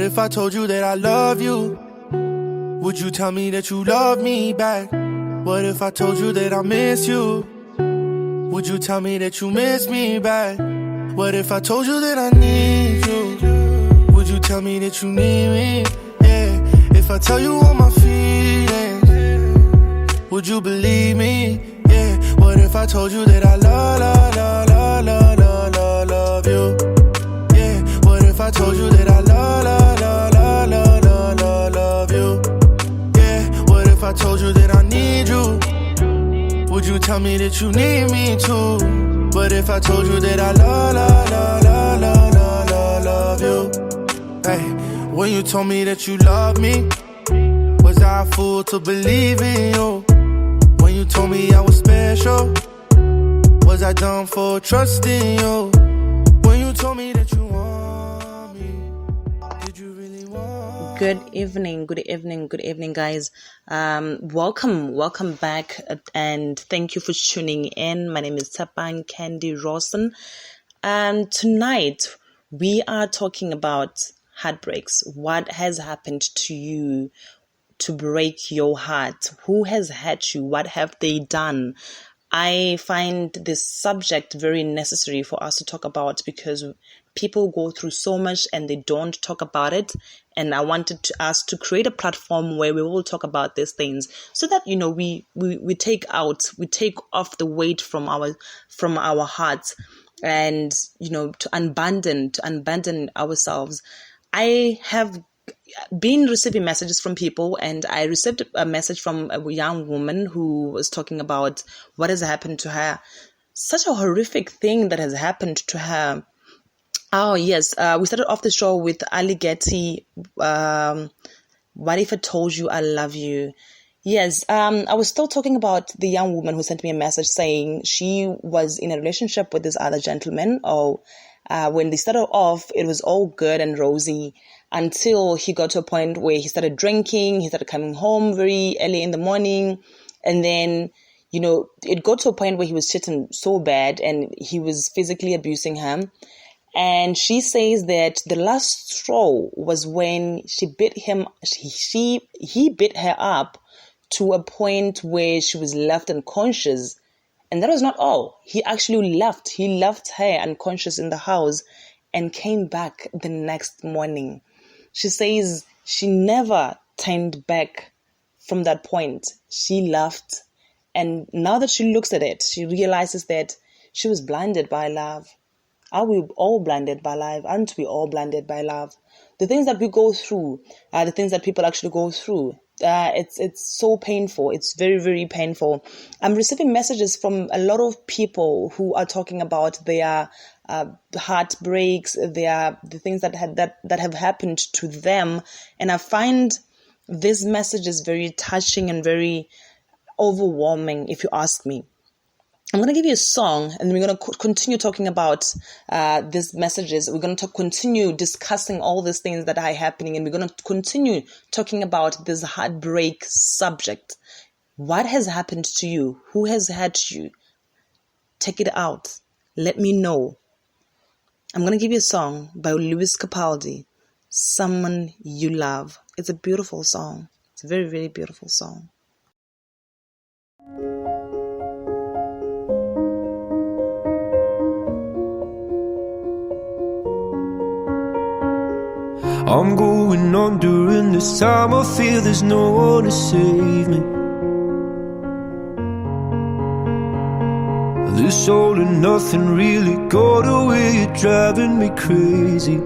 if I told you that I love you? Would you tell me that you love me back? What if I told you that I miss you? Would you tell me that you miss me back? What if I told you that I need you? Would you tell me that you need me? Yeah. If I tell you all my feelings, would you believe me? Yeah. What if I told you that I love you? Yeah. What if I told you that I love you? Yeah. What if I told you that I need you? Would you tell me that you need me too? What if I told you that I love you? Hey, when you told me that you love me, was I a fool to believe in you? When you told me I was special, was I dumb for trusting you? When you told me that you want me, did you really want Good evening, guys. Welcome back, and thank you for tuning in. My name is Tapang Candy Rawson, and tonight we are talking about heartbreaks. What has happened to you to break your heart? Who has hurt you? What have they done? I find this subject very necessary for us to talk about because people go through so much and they don't talk about it. And I wanted us to create a platform where we will talk about these things so that, we take off the weight from our hearts and, to abandon ourselves. I have been receiving messages from people, and I received a message from a young woman who was talking about what has happened to her. Such a horrific thing that has happened to her. Oh, yes. We started off the show with Ali Getty. What if I told you I love you? Yes. I was still talking about the young woman who sent me a message saying she was in a relationship with this other gentleman. When they started off, it was all good and rosy until he got to a point where he started drinking. He started coming home very early in the morning. And then, it got to a point where he was cheating so bad and he was physically abusing her. And she says that the last straw was when she beat him. He beat her up to a point where she was left unconscious. And that was not all. He actually left. He left her unconscious in the house and came back the next morning. She says she never turned back from that point. She left. And now that she looks at it, she realizes that she was blinded by love. Are we all blinded by love? Aren't we all blinded by love? The things that we go through are the things that people actually go through. It's so painful. It's very, very painful. I'm receiving messages from a lot of people who are talking about their heartbreaks, the things that have happened to them, and I find these messages very touching and very overwhelming, if you ask me. I'm going to give you a song, and we're going to continue talking about these messages. We're going to continue discussing all these things that are happening, and we're going to continue talking about this heartbreak subject. What has happened to you? Who has hurt you? Take it out. Let me know. I'm going to give you a song by Lewis Capaldi, Someone You Love. It's a beautiful song. It's a very, very beautiful song. I'm going on during this time. I feel there's no one to save me. This all and nothing really got away. You're driving me crazy.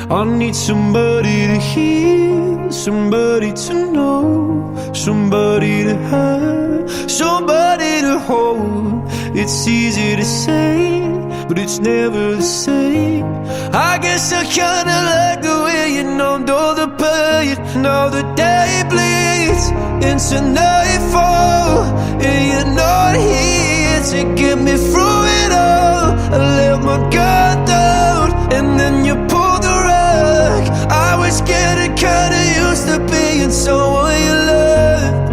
I need somebody to hear, somebody to know, somebody to have, somebody to hold. It's easy to say, but it's never the same. I guess I kinda like the way you numbed all the pain. Now the day bleeds into nightfall, and you're not here to get me through it all. I let my guard down, and then you pulled the rug. I was getting kinda used to being someone you loved.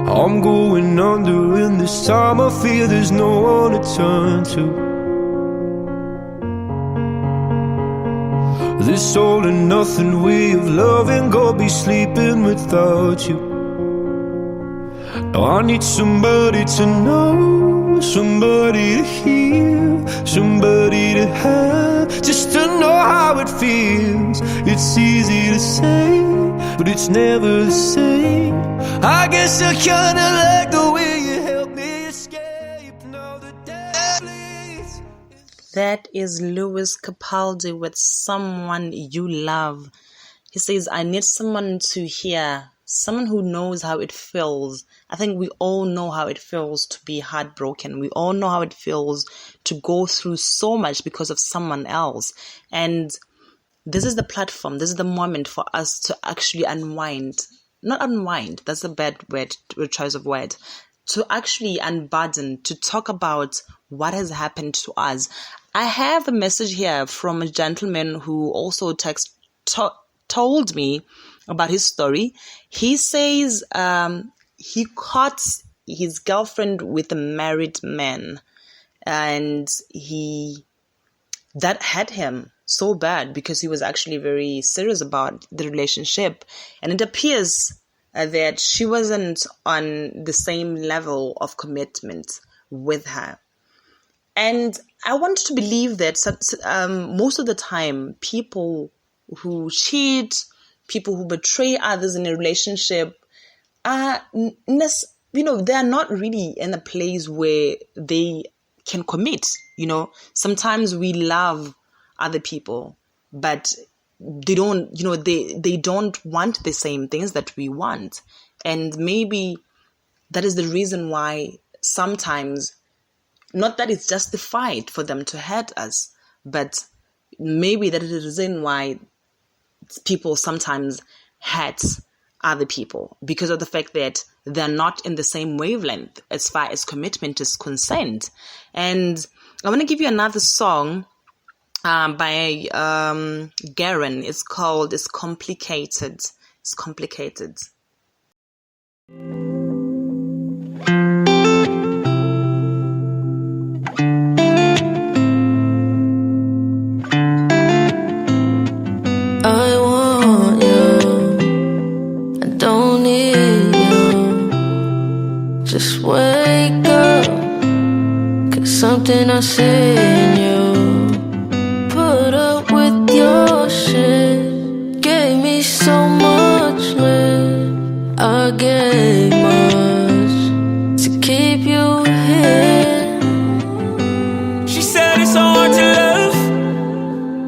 I'm going under, and this time I feel there's no one to turn to. This all and nothing way of loving, go be sleeping without you. Now I need somebody to know, somebody to hear, somebody to have, just to know how it feels. It's easy to say, but it's never the same. I guess I kinda like the way you help me escape. Now the day bleeds. That is Lewis Capaldi with Someone You Love. He says, I need someone to hear, someone who knows how it feels. I think we all know how it feels to be heartbroken. We all know how it feels to go through so much because of someone else. And this is the platform, this is the moment for us to actually unwind. Not unwind, that's a bad choice of word. To actually unburden, to talk about what has happened to us. I have a message here from a gentleman who also told me about his story. He says he caught his girlfriend with a married man, and that hurt him so bad because he was actually very serious about the relationship, and it appears that she wasn't on the same level of commitment with her. And I want to believe that most of the time, people who cheat, people who betray others in a relationship are, they are not really in a place where they can commit. Sometimes we love other people, but they don't, they don't want the same things that we want. And maybe that is the reason why sometimes, not that it's justified for them to hurt us, but maybe that is the reason why people sometimes hurt other people, because of the fact that they're not in the same wavelength as far as commitment is concerned. And I want to give you another song by Garen. It's called It's Complicated. It's Complicated. I want you, I don't need you. Just wake up, 'cause something I see in you. Put up with your shit, gave me so much love. I gave much to keep you here. She said it's so hard to love,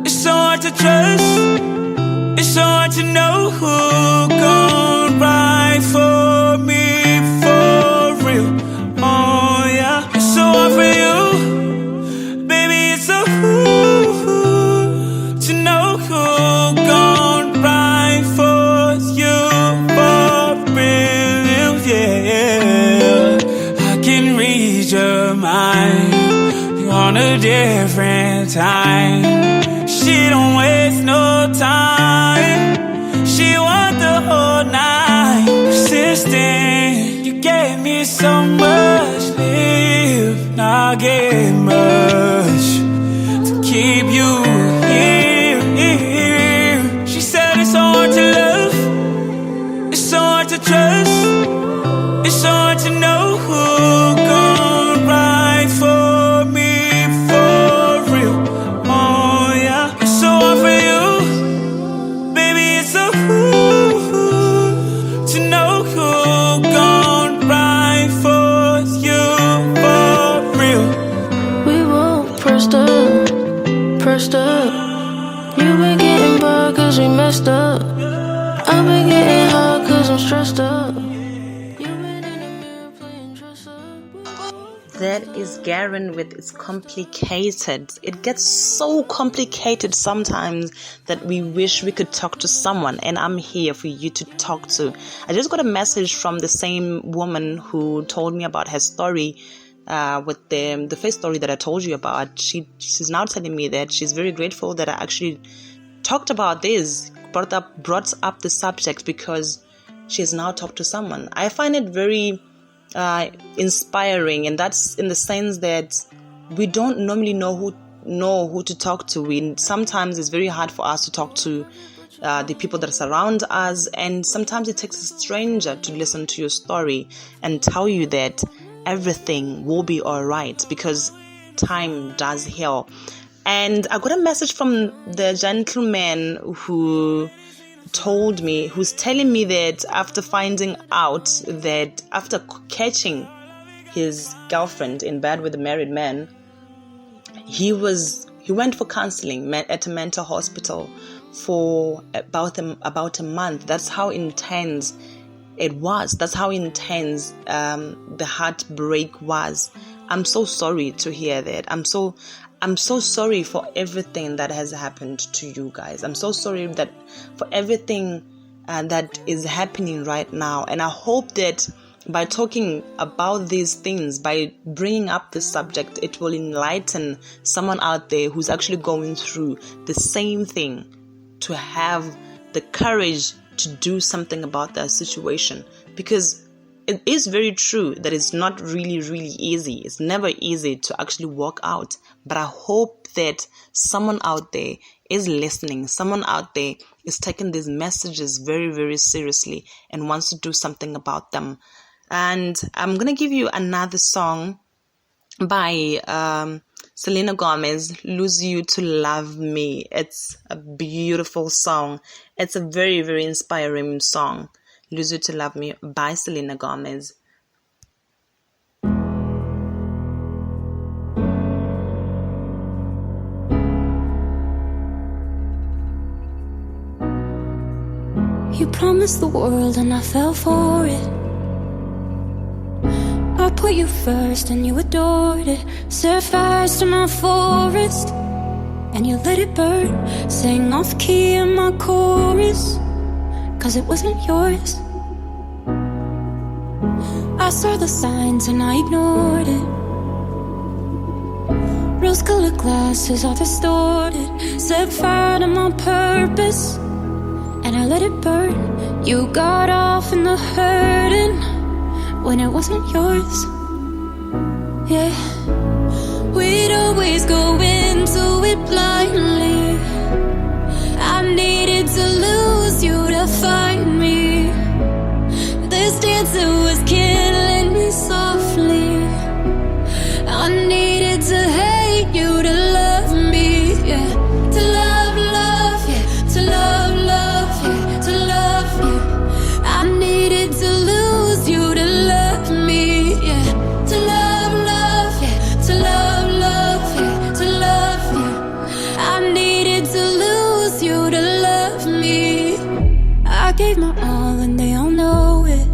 it's so hard to trust, it's so hard to know who gon' ride for me for real. Oh yeah, it's so hard for you, baby. It's so hard to know who gon' ride for you for real. Yeah, I can read your mind. You're on a different time. She don't waste no time. She want the whole night. Persistent. You gave me so much live. Now I gave much to keep you here. She said it's so hard to love, it's so hard to trust, it's so hard to know who gon' ride for me for real. Oh yeah, it's so hard for you, baby. It's so hard to know who gon' ride for you for real. We won't pressed up. You been getting by 'cause we messed up. I've been getting high 'cause I'm stressed up. You been in the mirror playing dress up. That is Garen with It's Complicated. It gets so complicated sometimes that we wish we could talk to someone, and I'm here for you to talk to. I just got a message from the same woman who told me about her story with the first story that I told you about. She's now telling me that she's very grateful that I actually talked about this, brought up the subject, because she has now talked to someone. I find it very inspiring, and that's in the sense that we don't normally know who know who to talk to. Sometimes it's very hard for us to talk to the people that surround us, and sometimes it takes a stranger to listen to your story and tell you that everything will be all right, because time does heal. And I got a message from the gentleman who's telling me that after finding out that after catching his girlfriend in bed with a married man, he went for counseling at a mental hospital for about a month. That's how intense it was. That's how intense the heartbreak was. I'm so sorry to hear that. I'm so sorry for everything that has happened to you guys. I'm so sorry for everything that is happening right now. And I hope that by talking about these things, by bringing up this subject, it will enlighten someone out there who's actually going through the same thing, to have the courage to do something about that situation. Because it is very true that it's not really, really easy. It's never easy to actually walk out. But I hope that someone out there is listening. Someone out there is taking these messages very, very seriously and wants to do something about them. And I'm going to give you another song by Selena Gomez, Lose You to Love Me. It's a beautiful song. It's a very, very inspiring song. Lose You to Love Me by Selena Gomez. You promised the world and I fell for it. I put you first and you adored it. Set fires to my forest and you let it burn. Sang off key in my chorus, 'cause it wasn't yours. I saw the signs and I ignored it. Rose-colored glasses are distorted. Set fire to my purpose and I let it burn. You got off in the hurting when it wasn't yours. Yeah, we'd always go into it blindly. I needed to lose you to find me. This dancing was killing me softly. I needed to hate you to love me, yeah. To love, yeah. To love, yeah. To love you. I needed to lose you to love me, yeah. To love, yeah. To love, yeah. To love you. I needed to lose you to love me. I gave my all and they all know it.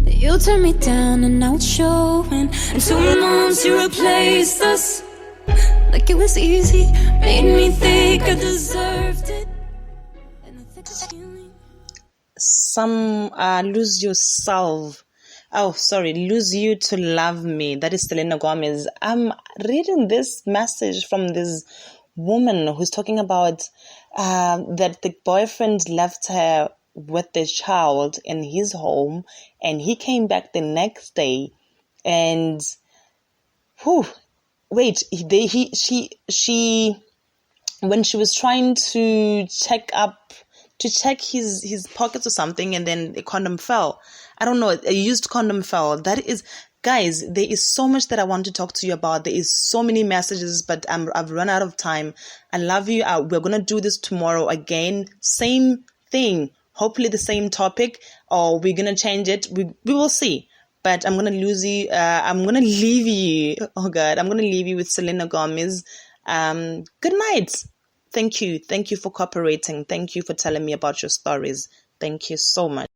You turned me down and now it's showing. And 2 months you replaced us like it was easy. Made me think I deserved it. And I think it's healing. Lose yourself. Oh, sorry, Lose You to Love Me. That is Selena Gomez. I'm reading this message from this woman who's talking about that the boyfriend left her with the child in his home, and he came back the next day, and she when she was trying to check his pockets or something, and then a condom fell. I don't know, a used condom fell. That is, guys, there is so much that I want to talk to you about. There is so many messages, but I've run out of time. I love you. We're gonna do this tomorrow again, same thing. Hopefully the same topic, or we're going to change it. We will see. But I'm going to lose you. I'm going to leave you. Oh, God. I'm going to leave you with Selena Gomez. Good night. Thank you. Thank you for cooperating. Thank you for telling me about your stories. Thank you so much.